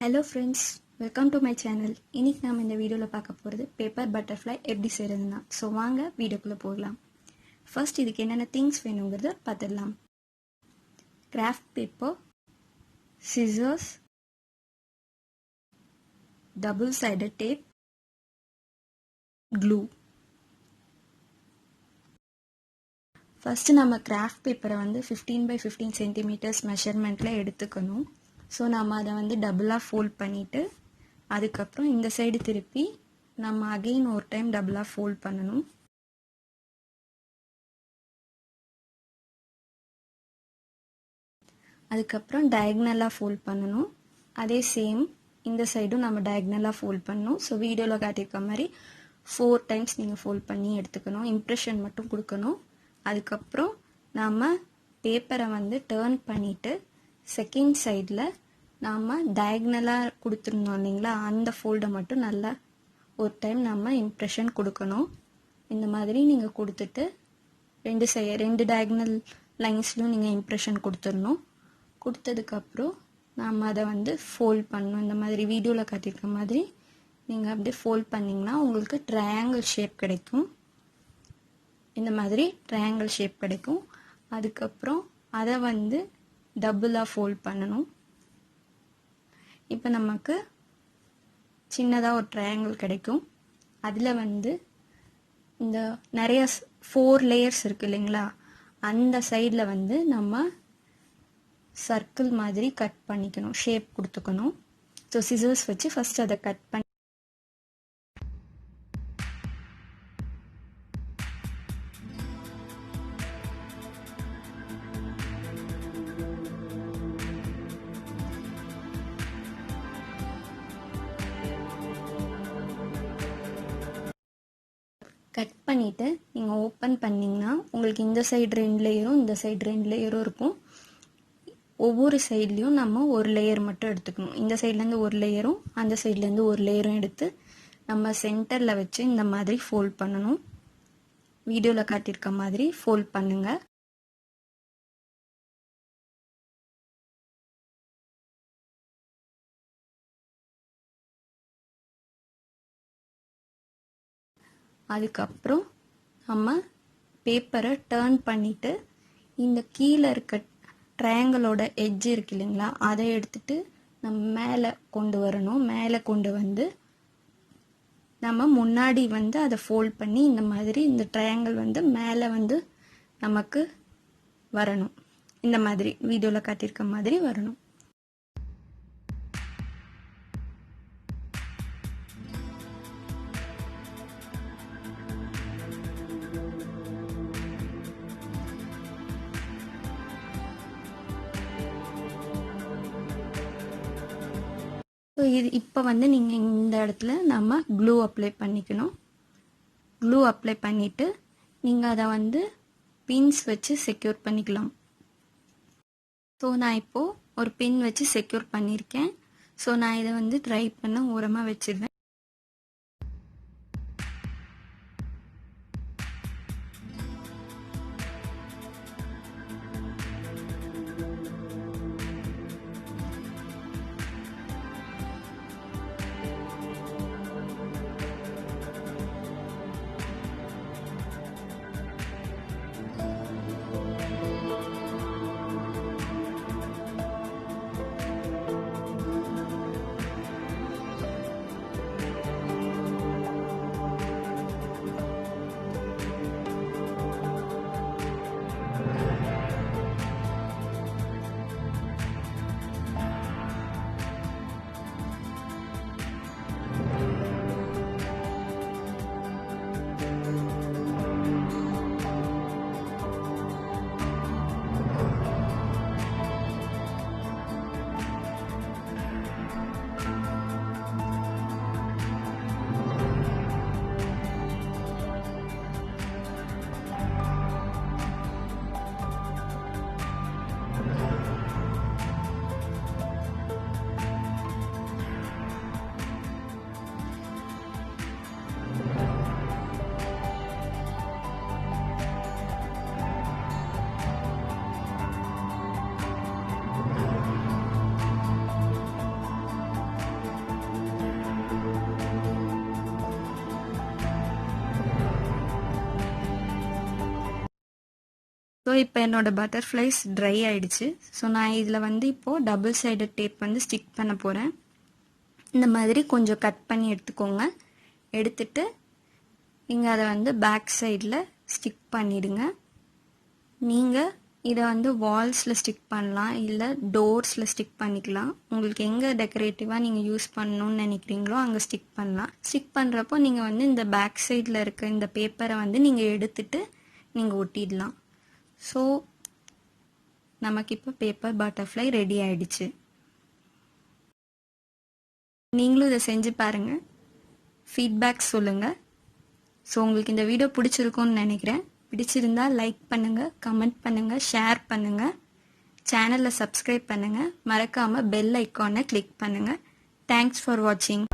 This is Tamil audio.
Hello friends, welcome to my channel. இன்னைக்கு நாம இந்த வீடியோல பார்க்க போறது பேப்பர் பட்டர்ஃப்ளை எப்படி செய்யறதுன்னா. சோ வாங்க வீடியோக்குள்ள போகலாம். ஃபர்ஸ்ட் இதுக்கு என்னென்ன திங்ஸ் வேணும்ங்கறத பார்த்துடலாம். Craft paper, scissors, double sided tape, glue. First நம்ம கிராஃப்ட் பேப்பரை வந்து 15 by 15 சென்டிமீட்டர்ஸ் மெஷர்மெண்ட்ல எடுத்துக்கணும். ஸோ நம்ம அதை வந்து டபுளாக ஃபோல்ட் பண்ணிவிட்டு அதுக்கப்புறம் இந்த சைடு திருப்பி நம்ம அகெயின் ஒரு டைம் டபுளாக ஃபோல்ட் பண்ணணும். அதுக்கப்புறம் டயக்னலாக ஃபோல்ட் பண்ணணும். அதே சேம் இந்த சைடும் நம்ம டயக்னலாக ஃபோல்ட் பண்ணணும். ஸோ வீடியோவில் காட்டியிருக்க மாதிரி 4 டைம்ஸ் நீங்கள் ஃபோல்ட் பண்ணி எடுத்துக்கணும். இம்ப்ரெஷன் மட்டும் கொடுக்கணும். அதுக்கப்புறம் நாம் பேப்பரை வந்து டேர்ன் பண்ணிவிட்டு செகண்ட் சைடில் நாம் டயக்னலாக கொடுத்துருந்தோம் இல்லைங்களா, அந்த ஃபோல்டை மட்டும் நல்லா ஒரு டைம் நம்ம இம்ப்ரெஷன் கொடுக்கணும். இந்த மாதிரி நீங்கள் கொடுத்துட்டு ரெண்டு டயக்னல் லைன்ஸ்லையும் நீங்கள் இம்ப்ரெஷன் கொடுத்துடணும். கொடுத்ததுக்கப்புறம் நாம் அதை வந்து ஃபோல்ட் பண்ணணும். இந்த மாதிரி வீடியோவில் காட்டியிருக்க மாதிரி நீங்கள் அப்படியே ஃபோல்ட் பண்ணிங்கன்னா உங்களுக்கு ட்ரையாங்கிள் ஷேப் கிடைக்கும். இந்த மாதிரி ட்ரையாங்கிள் ஷேப் கிடைக்கும். அதுக்கப்புறம் அதை வந்து டபுளாக ஃபோல்ட் பண்ணணும். இப்போ நமக்கு சின்னதாக ஒரு ட்ரையாங்கிள் கிடைக்கும். அதில் வந்து இந்த நிறைய 4 லேயர்ஸ் இருக்குது இல்லைங்களா, அந்த சைடில் வந்து நம்ம சர்க்கிள் மாதிரி கட் பண்ணிக்கணும், ஷேப் கொடுத்துக்கணும். ஸோ சிசர்ஸ் வச்சு ஃபஸ்ட் அதை கட் பண்ணி கட் பண்ணிவிட்டு நீங்கள் ஓப்பன் பண்ணிங்கன்னா உங்களுக்கு இந்த சைடு 2 லேயரும் இந்த சைடு 2 லேயரும் இருக்கும். ஒவ்வொரு சைட்லேயும் நம்ம ஒரு லேயர் மட்டும் எடுத்துக்கணும். இந்த சைட்லேருந்து ஒரு லேயரும் அந்த சைட்லேருந்து ஒரு லேயரும் எடுத்து நம்ம சென்டரில் வச்சு இந்த மாதிரி ஃபோல்ட் பண்ணணும். வீடியோவில் காட்டியிருக்க மாதிரி ஃபோல்ட் பண்ணுங்கள். அதுக்கப்புறம் நம்ம பேப்பரை டேர்ன் பண்ணிவிட்டு இந்த கீழே இருக்க ட்ரையாங்கிளோட எட்ஜ் இருக்கு இல்லைங்களா, அதை எடுத்துட்டு நம்ம மேலே கொண்டு வரணும். மேலே கொண்டு வந்து நம்ம முன்னாடி வந்து அதை ஃபோல்ட் பண்ணி இந்த மாதிரி இந்த ட்ரையாங்கிள் வந்து மேலே வந்து நமக்கு வரணும். இந்த மாதிரி வீடியோவில் காட்டியிருக்க மாதிரி வரணும். ஸோ இது இப்போ வந்து நீங்கள் இந்த இடத்துல நம்ம க்ளூ அப்ளை பண்ணிக்கணும். க்ளூ அப்ளை பண்ணிவிட்டு நீங்கள் அதை வந்து பின்ஸ் வச்சு செக்யூர் பண்ணிக்கலாம். ஸோ நான் இப்போது ஒரு பின் வச்சு செக்யூர் பண்ணியிருக்கேன். ஸோ நான் இதை வந்து ட்ரை பண்ண ஓரமாக வச்சிருவேன். ஸோ இப்போ என்னோட பட்டர்ஃப்ளைஸ் ட்ரை ஆயிடுச்சு. ஸோ நான் இதில் வந்து இப்போது டபுள் சைடட் டேப் வந்து ஸ்டிக் பண்ண போகிறேன். இந்த மாதிரி கொஞ்சம் கட் பண்ணி எடுத்துக்கோங்க. எடுத்துட்டு நீங்கள் அதை வந்து பேக் சைடில் ஸ்டிக் பண்ணிடுங்க. நீங்கள் இதை வந்து வால்ஸில் ஸ்டிக் பண்ணலாம், இல்லை டோர்ஸில் ஸ்டிக் பண்ணிக்கலாம். உங்களுக்கு எங்கே டெக்கரேட்டிவாக நீங்கள் யூஸ் பண்ணணும்னு நினைக்கிறீங்களோ அங்கே ஸ்டிக் பண்ணலாம். ஸ்டிக் பண்ணுறப்போ நீங்கள் வந்து இந்த பேக் சைடில் இருக்க இந்த பேப்பரை வந்து நீங்கள் எடுத்துட்டு நீங்கள் ஒட்டிடலாம். ஸோ நமக்கு இப்போ பேப்பர் பட்டர்ஃப்ளை ரெடி ஆயிடுச்சு. நீங்களும் இதை செஞ்சு பாருங்கள், ஃபீட்பேக் சொல்லுங்கள். ஸோ உங்களுக்கு இந்த வீடியோ பிடிச்சிருக்கும்னு நினைக்கிறேன். பிடிச்சிருந்தா லைக் பண்ணுங்கள், கமெண்ட் பண்ணுங்கள், ஷேர் பண்ணுங்கள், சேனலை சப்ஸ்கிரைப் பண்ணுங்கள், மறக்காமல் பெல் ஐக்கானை கிளிக் பண்ணுங்கள். தேங்க்ஸ் ஃபார் வாட்சிங்.